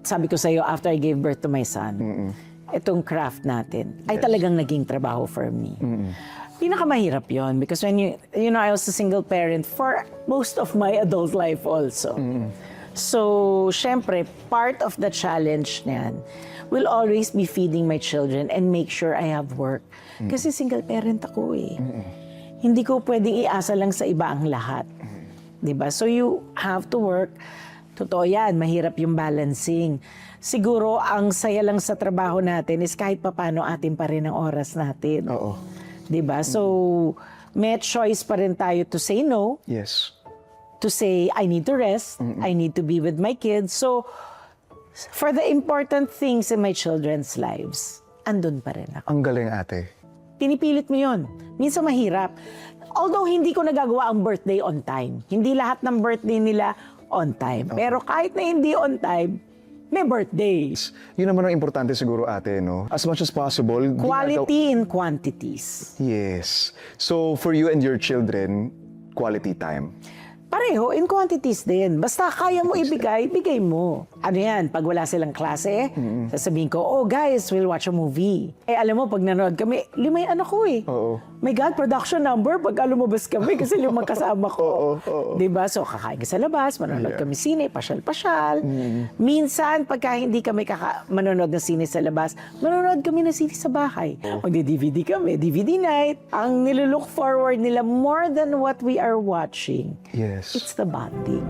sabi ko sa'yo, after I gave birth to my son, itong craft natin ay talagang naging trabaho for me. Pinakamahirap yon because when you know, I was a single parent for most of my adult life also. So, syempre, part of the challenge niyan will always be feeding my children and make sure I have work. Kasi single parent ako eh. Hindi ko pwedeng iasa lang sa iba ang lahat. Diba? So, you have to work. Totoo yan, mahirap yung balancing. Siguro, ang saya lang sa trabaho natin is kahit papano atin pa rin ang oras natin. Oo. Diba? So, may choice pa rin tayo to say no. Yes. To say, I need to rest. I need to be with my kids. So, for the important things in my children's lives, andun pa rin ako. Ang galing, ate. Pinipilit mo yun. Minsan mahirap. Although hindi ko nagagawa ang birthday on time. Hindi lahat ng birthday nila on time. Pero kahit na hindi on time, may birthday. Yun naman ang importante siguro, ate, no? As much as possible. Quality in quantities. Yes. So, for you and your children, quality time. Pareho, in quantities din. Basta kaya mo ibigay, bigay mo. Ano yan, pag wala silang klase, sasabihin ko, oh guys, we'll watch a movie. Eh alam mo, pag nanood kami, 5 yung anak ko eh. Oo. My God, production number pag lumabas kami kasi 5 kasama ko. Oo. Diba? So kakain ka sa labas, manonood kami sine, pasyal-pasyal. Minsan, pagka hindi kami manonood ng sine sa labas, manonood kami ng sine sa bahay. Magdi-DVD kami, DVD night. Ang nilook forward nila more than what we are watching. Yes. It's the bonding.